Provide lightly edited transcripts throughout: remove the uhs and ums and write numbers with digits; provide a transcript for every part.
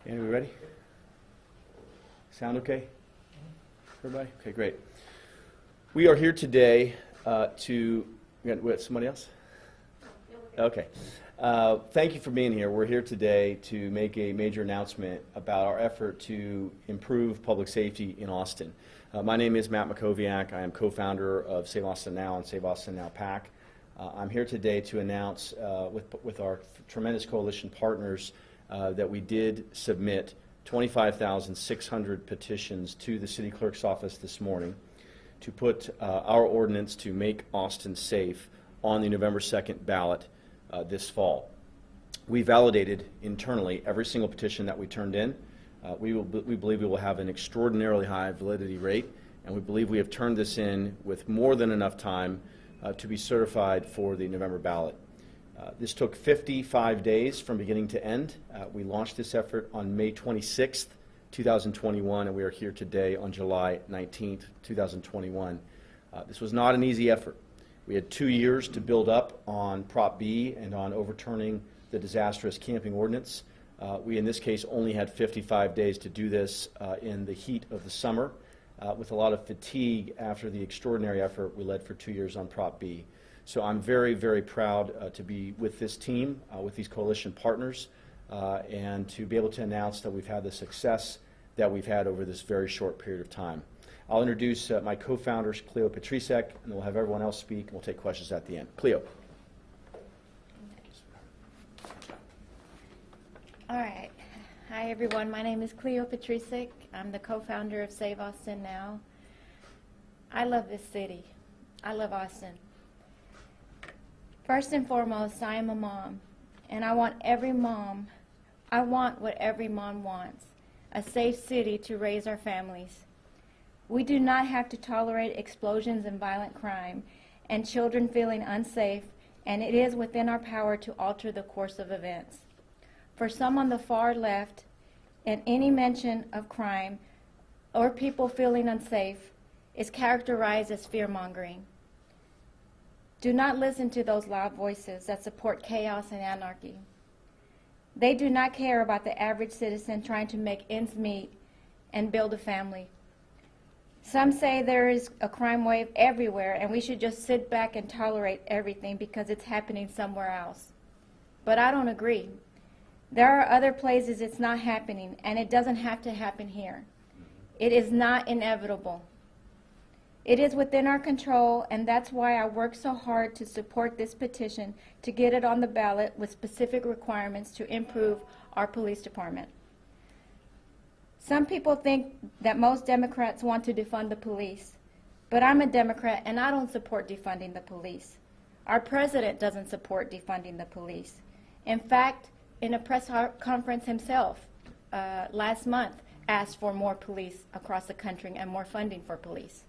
And we ready? Sound okay? Everybody? Okay, great. We are here today somebody else? Okay. Thank you for being here. We're here today to make a major announcement about our effort to improve public safety in Austin. My name is Matt Mackowiak. I am co-founder of Save Austin Now and Save Austin Now PAC. I'm here today to announce with our tremendous coalition partners that we did submit 25,600 petitions to the city clerk's office this morning to put our ordinance to make Austin safe on the November 2nd ballot this fall. We validated internally every single petition that we turned in. We believe we will have an extraordinarily high validity rate, and we believe we have turned this in with more than enough time to be certified for the November ballot. This took 55 days from beginning to end. We launched this effort on May 26th, 2021, and we are here today on July 19th, 2021. This was not an easy effort. We had 2 years to build up on Prop B and on overturning the disastrous camping ordinance. We, in this case, only had 55 days to do this in the heat of the summer with a lot of fatigue after the extraordinary effort we led for 2 years on Prop B. So I'm very, very proud to be with this team, with these coalition partners, and to be able to announce that we've had the success that we've had over this very short period of time. I'll introduce my co-founders, Cleo Petricek, and we'll have everyone else speak, and we'll take questions at the end. Cleo. All right. Hi, everyone. My name is Cleo Petricek. I'm the co-founder of Save Austin Now. I love this city. I love Austin. First and foremost, I am a mom, and I want what every mom wants, a safe city to raise our families. We do not have to tolerate explosions and violent crime and children feeling unsafe, and it is within our power to alter the course of events. For some on the far left, and any mention of crime or people feeling unsafe is characterized as fear-mongering. Do not listen to those loud voices that support chaos and anarchy. They do not care about the average citizen trying to make ends meet and build a family. Some say there is a crime wave everywhere and we should just sit back and tolerate everything because it's happening somewhere else. But I don't agree. There are other places it's not happening, and it doesn't have to happen here. It is not inevitable. It is within our control, and that's why I work so hard to support this petition to get it on the ballot with specific requirements to improve our police department. Some people think that most Democrats want to defund the police, but I'm a Democrat and I don't support defunding the police. Our president doesn't support defunding the police. In fact, in a press conference himself last month, asked for more police across the country and more funding for police.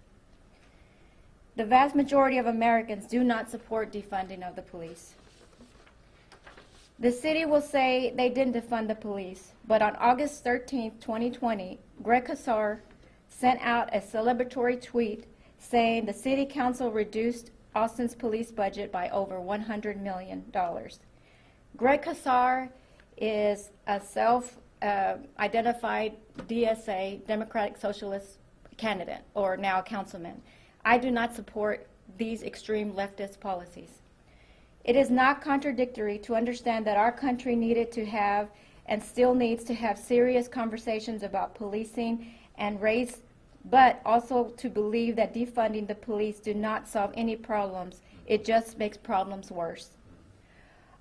The vast majority of Americans do not support defunding of the police. The city will say they didn't defund the police, but on August 13, 2020, Greg Casar sent out a celebratory tweet saying the city council reduced Austin's police budget by over $100 million. Greg Casar is a self-identified DSA, Democratic Socialist candidate, or now a councilman. I do not support these extreme leftist policies. It is not contradictory to understand that our country needed to have and still needs to have serious conversations about policing and race, but also to believe that defunding the police do not solve any problems. It just makes problems worse.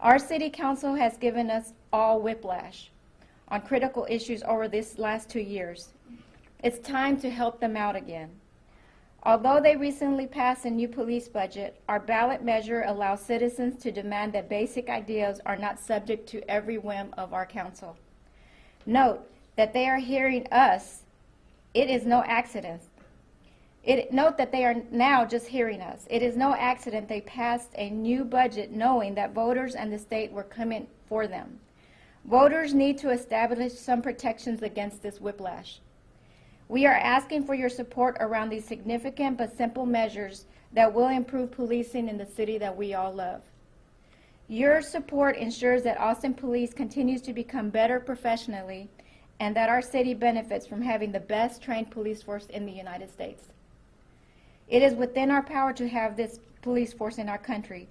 Our city council has given us all whiplash on critical issues over this last 2 years. It's time to help them out again. Although they recently passed a new police budget, our ballot measure allows citizens to demand that basic ideas are not subject to every whim of our council. Note that they are hearing us. It is no accident. Note that they are now just hearing us. It is no accident they passed a new budget knowing that voters and the state were coming for them. Voters need to establish some protections against this whiplash. We are asking for your support around these significant but simple measures that will improve policing in the city that we all love. Your support ensures that Austin Police continues to become better professionally and that our city benefits from having the best trained police force in the United States. It is within our power to have this police force in our country.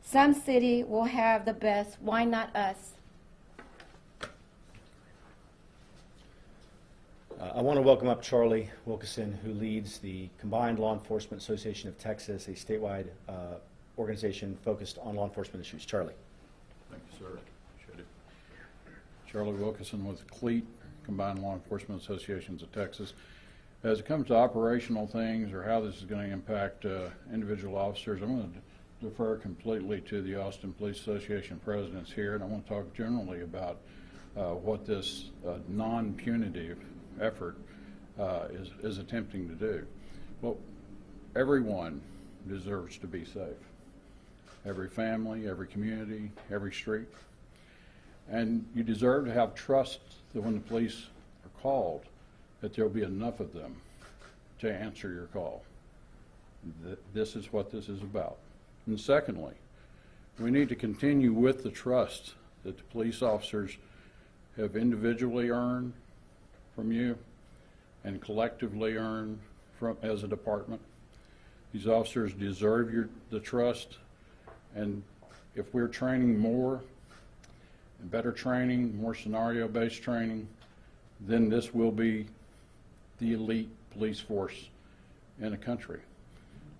Some city will have the best. Why not us? I want to welcome up Charlie Wilkerson, who leads the Combined Law Enforcement Association of Texas, a statewide organization focused on law enforcement issues. Charlie. Thank you, sir. Appreciate it. Charlie Wilkerson with CLEAT, Combined Law Enforcement Associations of Texas. As it comes to operational things or how this is going to impact individual officers, I'm going to defer completely to the Austin Police Association presidents here, and I want to talk generally about what this non-punitive effort is attempting to do. Well, everyone deserves to be safe. Every family, every community, every street. And you deserve to have trust that when the police are called, that there'll be enough of them to answer your call. This is what this is about. And secondly, we need to continue with the trust that the police officers have individually earned from you and collectively earned from as a department. These officers deserve the trust, and if we're training more and better training, more scenario-based training, then this will be the elite police force in the country.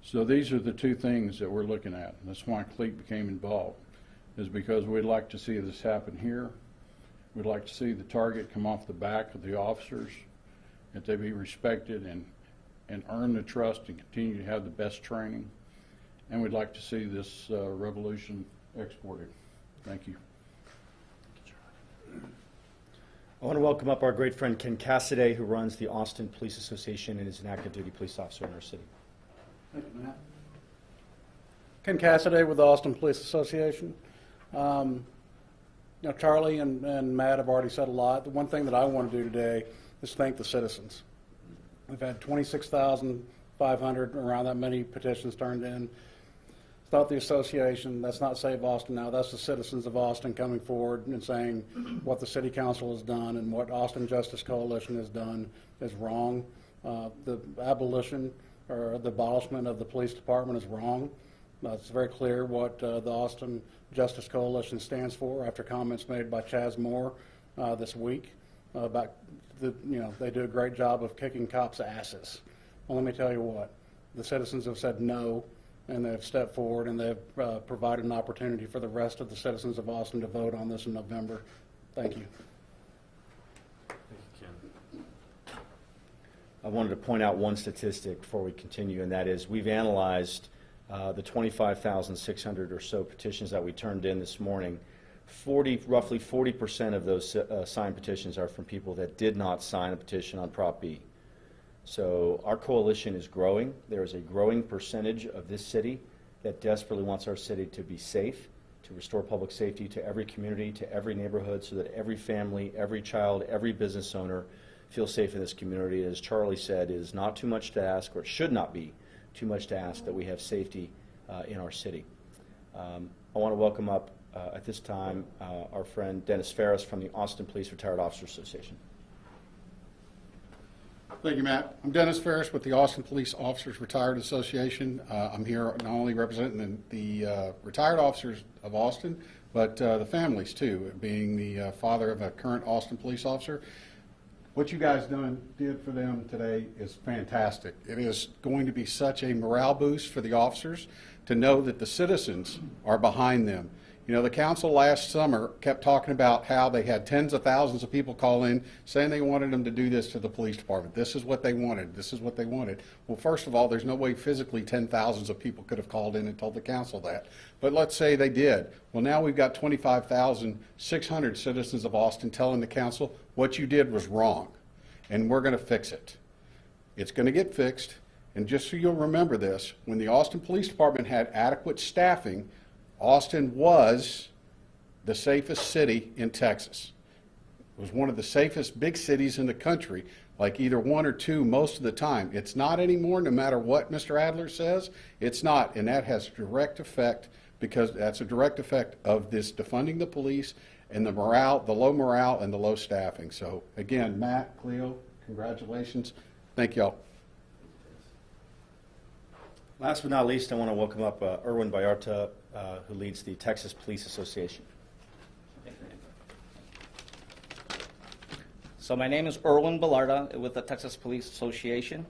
So these are the two things that we're looking at. And that's why CLEAT became involved, is because we'd like to see this happen here. We'd like to see the target come off the back of the officers, that they be respected and earn the trust and continue to have the best training. And we'd like to see this revolution exported. Thank you. I want to welcome up our great friend Ken Casaday, who runs the Austin Police Association and is an active duty police officer in our city. Thank you, Matt. Ken Casaday with the Austin Police Association. Charlie and Matt have already said a lot. The one thing that I want to do today is thank the citizens. We've had 26,500, around that many petitions turned in. It's not the association. That's not Save Austin Now. That's the citizens of Austin coming forward and saying what the city council has done and what Austin Justice Coalition has done is wrong. The abolition or the abolishment of the police department is wrong. It's very clear what the Austin Justice Coalition stands for after comments made by Chaz Moore this week about they do a great job of kicking cops' asses. Well, let me tell you what, the citizens have said no, and they've stepped forward and they've provided an opportunity for the rest of the citizens of Austin to vote on this in November. Thank you. I wanted to point out one statistic before we continue, and that is we've analyzed the 25,600 or so petitions that we turned in this morning. Roughly 40% of those signed petitions are from people that did not sign a petition on Prop B. So our coalition is growing. There is a growing percentage of this city that desperately wants our city to be safe, to restore public safety to every community, to every neighborhood, so that every family, every child, every business owner feels safe in this community. As Charlie said, it is not too much to ask, or it should not be too much to ask, that we have safety in our city. I want to welcome up at this time our friend Dennis Ferris from the Austin Police Retired Officers Association. Thank you, Matt. I'm Dennis Ferris with the Austin Police Officers Retired Association. I'm here not only representing the retired officers of Austin, but the families too, being the father of a current Austin police officer. What you guys did for them today is fantastic. It is going to be such a morale boost for the officers to know that the citizens are behind them. You know, the council last summer kept talking about how they had tens of thousands of people call in saying they wanted them to do this to the police department. This is what they wanted. This is what they wanted. Well, first of all, there's no way physically 10,000s of people could have called in and told the council that. But let's say they did. Well, now we've got 25,600 citizens of Austin telling the council what you did was wrong, and we're going to fix it. It's going to get fixed. And just so you'll remember this, when the Austin Police Department had adequate staffing, Austin was the safest city in Texas. It was one of the safest big cities in the country, like either one or two most of the time. It's not anymore, no matter what Mr. Adler says. It's not, and that has direct effect, because that's a direct effect of this defunding the police and the low morale and the low staffing. So again, Matt, Cleo, congratulations. Thank y'all. Last but not least, I want to welcome up Erwin Ballarta, who leads the Texas Police Association. So my name is Erwin Bellarda with the Texas Police Association.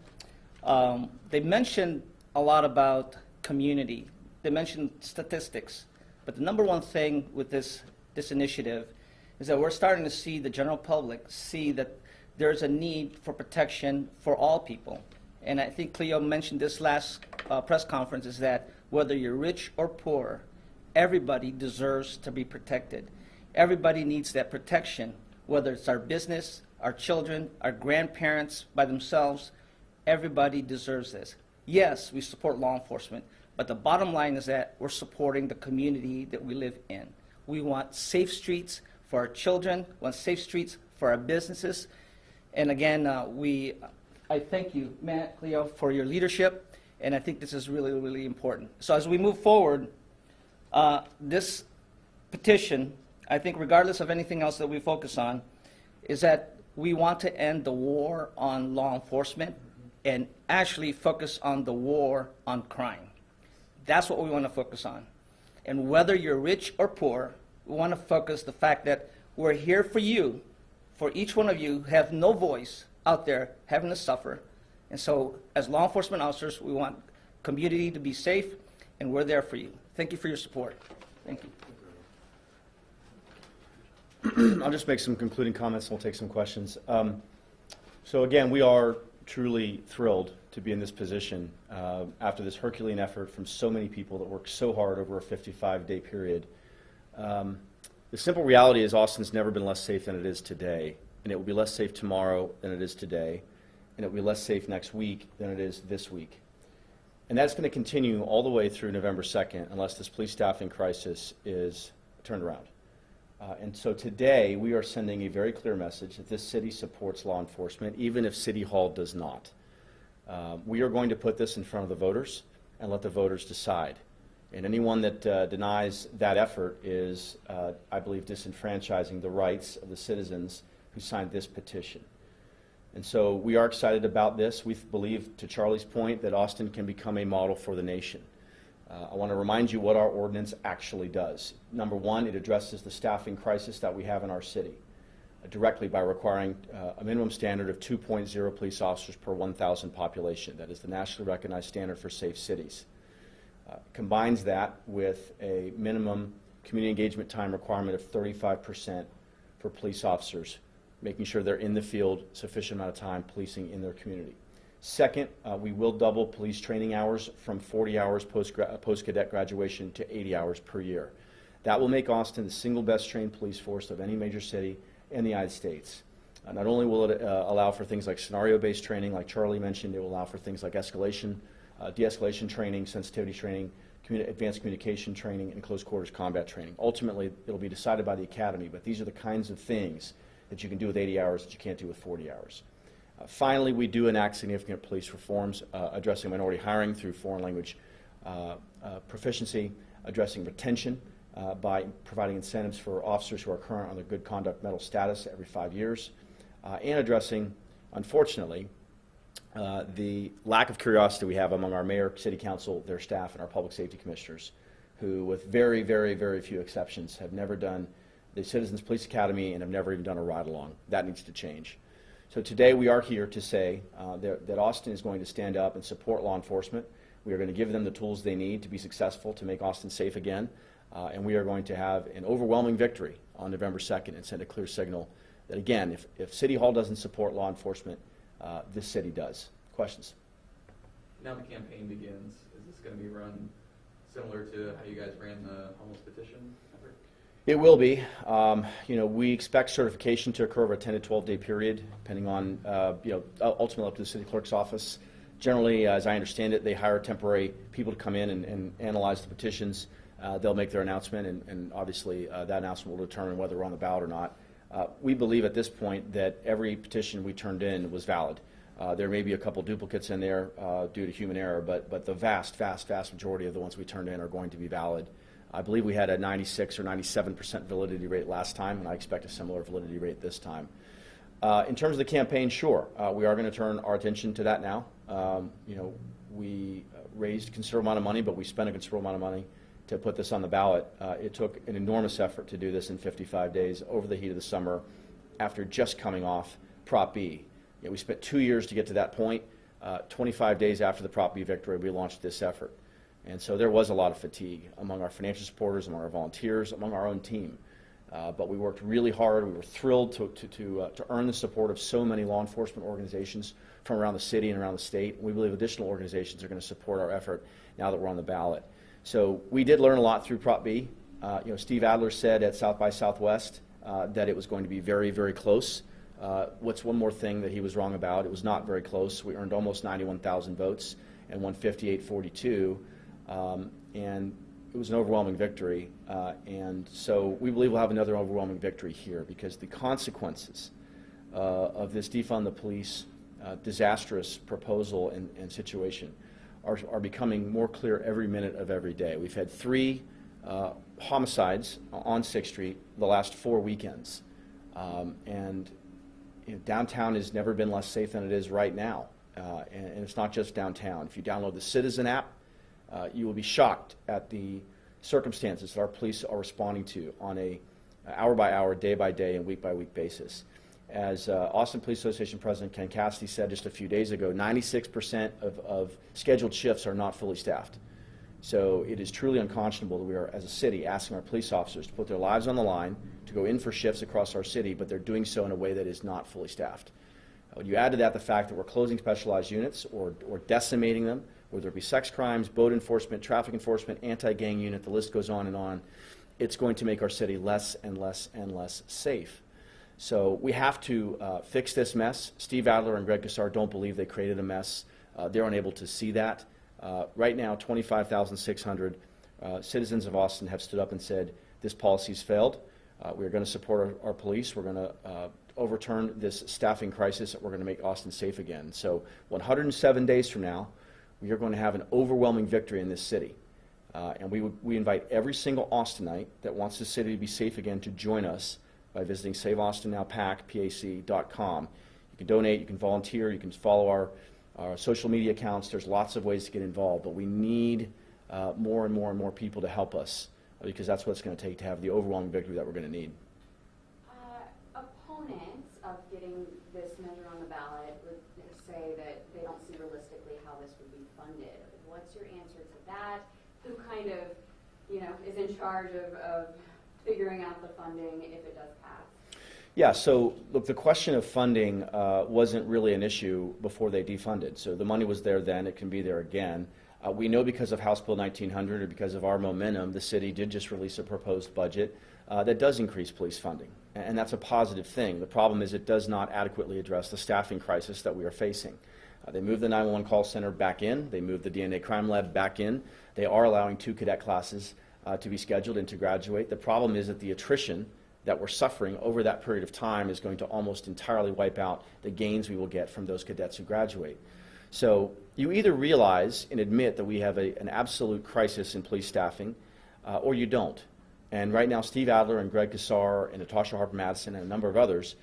They mentioned a lot about community. They mentioned statistics. But the number one thing with this initiative is that we're starting to see the general public see that there's a need for protection for all people. And I think Cleo mentioned this last press conference, is that whether you're rich or poor, everybody deserves to be protected. Everybody needs that protection, whether it's our business, our children, our grandparents by themselves. Everybody deserves this. Yes, we support law enforcement, but the bottom line is that we're supporting the community that we live in. We want safe streets for our children, we want safe streets for our businesses. And again, I thank you, Matt, Cleo, for your leadership, and I think this is really, really important. So as we move forward, this petition, I think regardless of anything else that we focus on, is that we want to end the war on law enforcement and actually focus on the war on crime. That's what we want to focus on. And whether you're rich or poor, we want to focus the fact that we're here for you, for each one of you who have no voice out there having to suffer. And so as law enforcement officers, we want community to be safe, and we're there for you. Thank you for your support. Thank you. I'll just make some concluding comments and we'll take some questions. So again, we are truly thrilled to be in this position after this Herculean effort from so many people that worked so hard over a 55-day period. The simple reality is Austin's never been less safe than it is today, and it will be less safe tomorrow than it is today, and it will be less safe next week than it is this week. And that's going to continue all the way through November 2nd unless this police staffing crisis is turned around. And so today we are sending a very clear message that this city supports law enforcement, even if City Hall does not. We are going to put this in front of the voters and let the voters decide. And anyone that denies that effort is, I believe, disenfranchising the rights of the citizens who signed this petition. And so we are excited about this. We believe, to Charlie's point, that Austin can become a model for the nation. I want to remind you what our ordinance actually does. Number one, it addresses the staffing crisis that we have in our city directly by requiring a minimum standard of 2.0 police officers per 1,000 population. That is the nationally recognized standard for safe cities. Combines that with a minimum community engagement time requirement of 35% for police officers, making sure they're in the field sufficient amount of time policing in their community. Second, we will double police training hours from 40 hours post-cadet graduation to 80 hours per year. That will make Austin the single best trained police force of any major city in the United States. Not only will it allow for things like scenario-based training, like Charlie mentioned, it will allow for things like escalation, de-escalation training, sensitivity training, advanced communication training, and close quarters combat training. Ultimately, it'll be decided by the academy, but these are the kinds of things that you can do with 80 hours that you can't do with 40 hours. Finally, we do enact significant police reforms addressing minority hiring through foreign language proficiency, addressing retention by providing incentives for officers who are current on their good conduct medal status every 5 years, and addressing, unfortunately, the lack of curiosity we have among our mayor, city council, their staff, and our public safety commissioners, who, with very, very, very few exceptions, have never done the Citizens Police Academy and have never even done a ride-along. That needs to change. So today we are here to say that Austin is going to stand up and support law enforcement. We are going to give them the tools they need to be successful to make Austin safe again, and we are going to have an overwhelming victory on November 2nd and send a clear signal that, again, if City Hall doesn't support law enforcement, this city does. Questions? Now the campaign begins. Is this going to be run similar to how you guys ran the homeless petition effort? It will be. We expect certification to occur over a 10 to 12-day period, depending on, ultimately up to the city clerk's office. Generally, as I understand it, they hire temporary people to come in and analyze the petitions. They'll make their announcement, and obviously that announcement will determine whether we're on the ballot or not. We believe at this point that every petition we turned in was valid. There may be a couple duplicates in there due to human error, but the vast, vast, vast majority of the ones we turned in are going to be valid. I believe we had a 96 or 97% validity rate last time, and I expect a similar validity rate this time. In terms of the campaign, sure, we are going to turn our attention to that now. We raised a considerable amount of money, but we spent a considerable amount of money to put this on the ballot. It took an enormous effort to do this in 55 days over the heat of the summer after just coming off Prop B. We spent 2 years to get to that point. 25 days after the Prop B victory, we launched this effort. And so there was a lot of fatigue among our financial supporters, among our volunteers, among our own team. But we worked really hard. We were thrilled to earn the support of so many law enforcement organizations from around the city and around the state. We believe additional organizations are going to support our effort now that we're on the ballot. So we did learn a lot through Prop B. Steve Adler said at South by Southwest that it was going to be very, very close. What's one more thing that he was wrong about? It was not very close. We earned almost 91,000 votes and won 58-42. And it was an overwhelming victory, and so we believe we'll have another overwhelming victory here because the consequences of this defund the police disastrous proposal and situation are becoming more clear every minute of every day. We've had 3 homicides on 6th Street the last 4 weekends, and downtown has never been less safe than it is right now, and it's not just downtown. If you download the Citizen app, you will be shocked at the circumstances that our police are responding to on a hour-by-hour, day-by-day, and week-by-week basis. As Austin Police Association President Ken Cassidy said just a few days ago, 96% of scheduled shifts are not fully staffed. So it is truly unconscionable that we are, as a city, asking our police officers to put their lives on the line, to go in for shifts across our city, but they're doing so in a way that is not fully staffed. When you add to that the fact that we're closing specialized units or decimating them, whether it be sex crimes, boat enforcement, traffic enforcement, anti-gang unit, the list goes on, it's going to make our city less and less and less safe. So we have to fix this mess. Steve Adler and Greg Cassar don't believe they created a mess. They're unable to see that. Right now, 25,600 citizens of Austin have stood up and said, this policy's failed. We're going to support our police. We're going to overturn this staffing crisis. We're going to make Austin safe again. So 107 days from now, we are going to have an overwhelming victory in this city. And we invite every single Austinite that wants the city to be safe again to join us by visiting Save Austin Now PAC.com. You can donate, you can volunteer, you can follow our social media accounts. There's lots of ways to get involved, but we need more and more and more people to help us because that's what it's going to take to have the overwhelming victory that we're going to need. Opponents of getting this measure on the ballot would say that they don't see realistically how this would be funded. What's your answer to that? Who kind of, is in charge of figuring out the funding if it does pass? Yeah, so look, the question of funding wasn't really an issue before they defunded. So the money was there then, it can be there again. We know because of House Bill 1900 or because of our momentum, the city did just release a proposed budget that does increase police funding. And that's a positive thing. The problem is it does not adequately address the staffing crisis that we are facing. They moved the 911 call center back in. They moved the DNA crime lab back in. They are allowing 2 cadet classes to be scheduled and to graduate. The problem is that the attrition that we're suffering over that period of time is going to almost entirely wipe out the gains we will get from those cadets who graduate. So you either realize and admit that we have an absolute crisis in police staffing, or you don't. And right now, Steve Adler and Greg Cassar and Natasha Harper-Madison and a number of others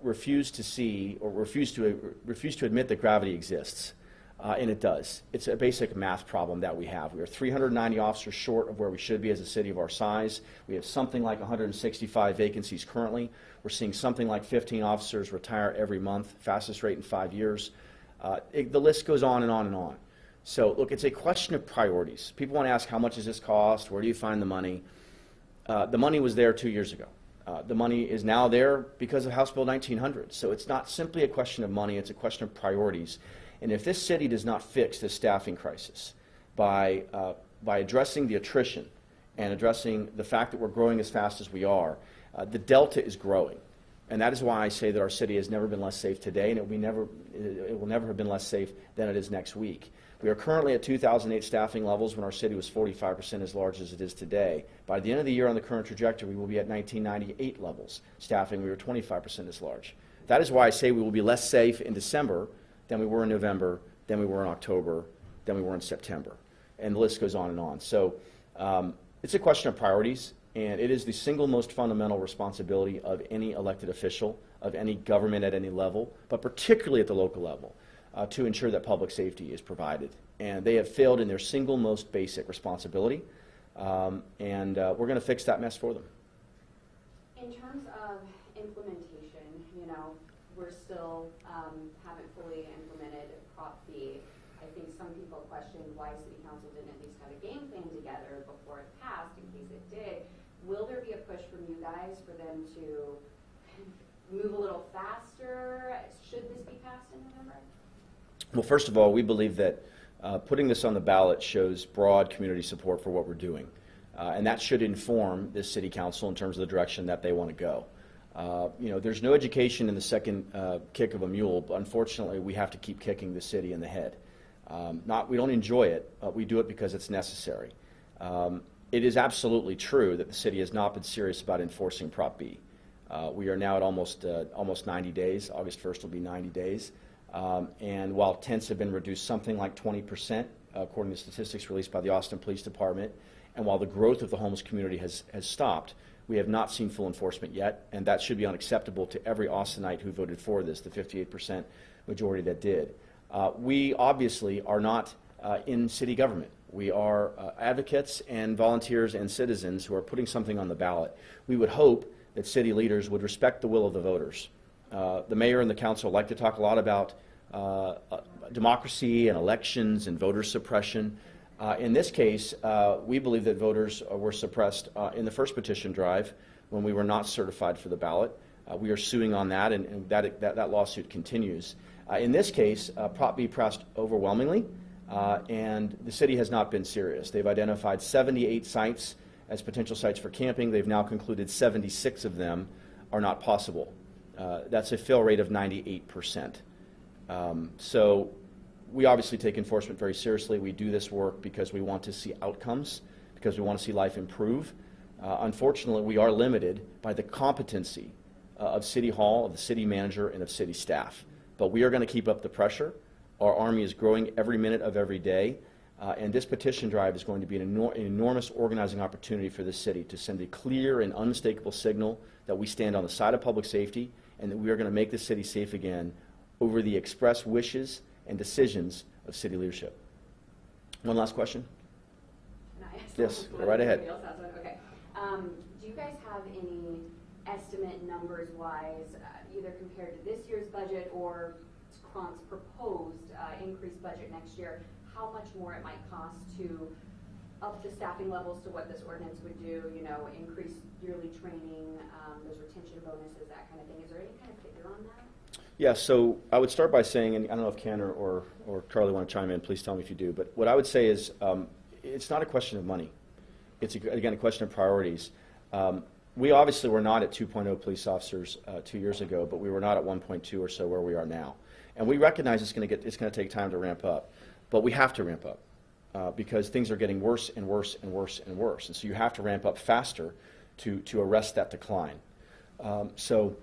refuse to see or refuse to admit that gravity exists. And it does. It's a basic math problem that we have. We are 390 officers short of where we should be as a city of our size. We have something like 165 vacancies currently. We're seeing something like 15 officers retire every month, fastest rate in 5 years. The list goes on and on and on. So look, it's a question of priorities. People want to ask, how much does this cost? Where do you find the money? The money was there 2 years ago. The money is now there because of House Bill 1900. So it's not simply a question of money, it's a question of priorities. And if this city does not fix this staffing crisis by addressing the attrition and addressing the fact that we're growing as fast as we are, the delta is growing. And that is why I say that our city has never been less safe today, and it will never have been less safe than it is next week. We are currently at 2008 staffing levels when our city was 45% as large as it is today. By the end of the year on the current trajectory, we will be at 1998 levels. Staffing, we were 25% as large. That is why I say we will be less safe in December than we were in November, than we were in October, than we were in September. And the list goes on and on. So It's a question of priorities, and it is the single most fundamental responsibility of any elected official, of any government at any level, but particularly at the local level, to ensure that public safety is provided. And they have failed in their single most basic responsibility, and we're going to fix that mess for them. In terms of implementation, you know, we're still haven't fully implemented Prop B. I think some people questioned why City Council didn't at least have a game plan together before it passed, in case it did. Will there be a push from you guys for them to move a little faster? Should this be passed in November? Well, first of all, we believe that putting this on the ballot shows broad community support for what we're doing. And that should inform this City Council in terms of the direction that they want to go. You know, there's no education in the second kick of a mule, but unfortunately we have to keep kicking the city in the head. We don't enjoy it, we do it because it's necessary. It is absolutely true that the city has not been serious about enforcing Prop B. We are now at almost 90 days. August 1st will be 90 days. And while tents have been reduced something like 20%, according to statistics released by the Austin Police Department, and while the growth of the homeless community has stopped, we have not seen full enforcement yet, and that should be unacceptable to every Austinite who voted for this, the 58% majority that did. We obviously are not in city government. We are advocates and volunteers and citizens who are putting something on the ballot. We would hope that city leaders would respect the will of the voters. The mayor and the council like to talk a lot about democracy and elections and voter suppression. In this case, we believe that voters were suppressed in the first petition drive when we were not certified for the ballot. We are suing on that, and that lawsuit continues. In this case, Prop B passed overwhelmingly, and the city has not been serious. They've identified 78 sites as potential sites for camping. They've now concluded 76 of them are not possible. That's a fail rate of 98%. So we obviously take enforcement very seriously. We do this work because we want to see outcomes, because we want to see life improve. Unfortunately, we are limited by the competency of City Hall, of the city manager, and of city staff. But we are going to keep up the pressure. Our army is growing every minute of every day. And this petition drive is going to be an enormous organizing opportunity for the city to send a clear and unmistakable signal that we stand on the side of public safety and that we are going to make the city safe again over the express wishes and decisions of city leadership. One last question? Can I ask Yes, one? go right ahead. Somebody else has one? Okay. Do you guys have any estimate numbers-wise, either compared to this year's budget or Cron's proposed increased budget next year, how much more it might cost to up the staffing levels to what this ordinance would do, you know, increase yearly training, those retention bonuses, that kind of thing? Is there any kind of figure on that? Yeah, so I would start by saying, and I don't know if Ken or Charlie want to chime in, please tell me if you do, but what I would say is it's not a question of money. It's, again, a question of priorities. We obviously were not at 2.0 police officers 2 years ago, but we were not at 1.2 or so where we are now. And we recognize it's going to take time to ramp up, but we have to ramp up because things are getting worse and worse and worse and worse. And so you have to ramp up faster to arrest that decline. So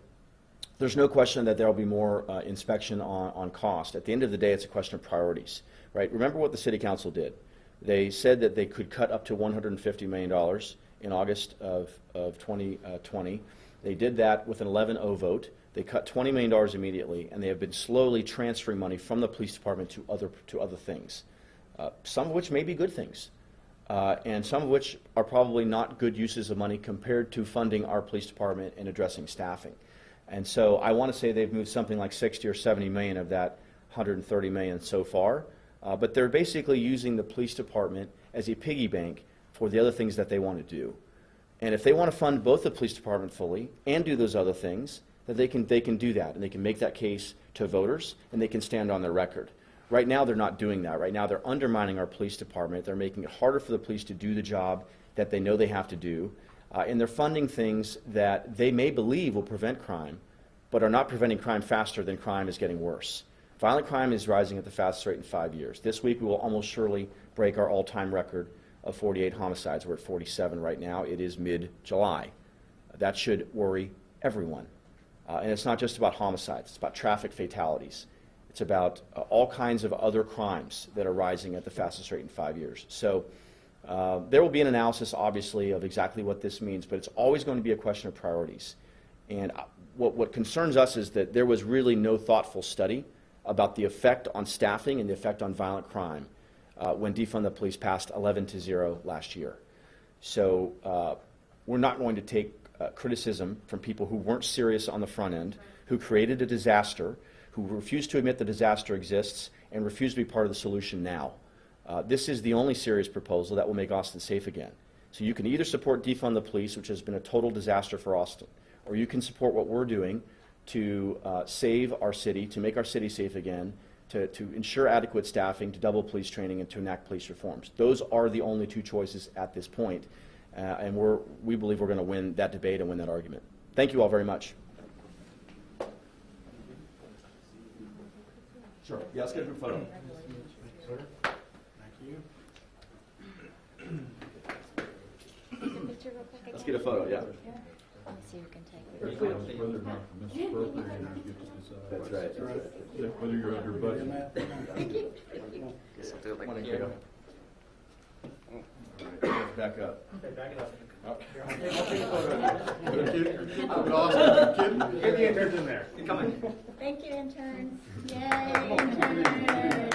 there's no question that there will be more inspection on cost. At the end of the day, it's a question of priorities, right? Remember what the City Council did. They said that they could cut up to $150 million in August of 2020. They did that with an 11-0 vote. They cut $20 million immediately, and they have been slowly transferring money from the police department to other things, some of which may be good things, and some of which are probably not good uses of money compared to funding our police department and addressing staffing. And so I want to say they've moved something like 60 or 70 million of that 130 million so far, but they're basically using the police department as a piggy bank for the other things that they want to do. And if they want to fund both the police department fully and do those other things, that they can do that, and they can make that case to voters, and they can stand on their record. Right now, they're not doing that. Right now, they're undermining our police department. They're making it harder for the police to do the job that they know they have to do, and they're funding things that they may believe will prevent crime, but are not preventing crime faster than crime is getting worse. Violent crime is rising at the fastest rate in 5 years. This week, we will almost surely break our all-time record of 48 homicides. We're at 47 right now. It is mid-July. That should worry everyone. And it's not just about homicides. It's about traffic fatalities. It's about all kinds of other crimes that are rising at the fastest rate in 5 years. So There will be an analysis, obviously, of exactly what this means, but it's always going to be a question of priorities. And what concerns us is that there was really no thoughtful study about the effect on staffing and the effect on violent crime when Defund the Police passed 11-0 last year. So we're not going to take criticism from people who weren't serious on the front end, who created a disaster, who refused to admit the disaster exists, and refuse to be part of the solution now. This is the only serious proposal that will make Austin safe again. So you can either support Defund the Police, which has been a total disaster for Austin, or you can support what we're doing to save our city, to make our city safe again, to ensure adequate staffing, to double police training, and to enact police reforms. Those are the only two choices at this point, and we believe we're going to win that debate and win that argument. Thank you all very much. Sure. Yeah, let's get a group photo. Thank you. Let's get a photo, yeah. Let me see who can take it. Whether or not the misappropriators get to decide. That's right. Whether you're under budget. Come on in, Cleo. All right, back up. Get the interns in there. Come on. Thank you, interns. Yay, interns.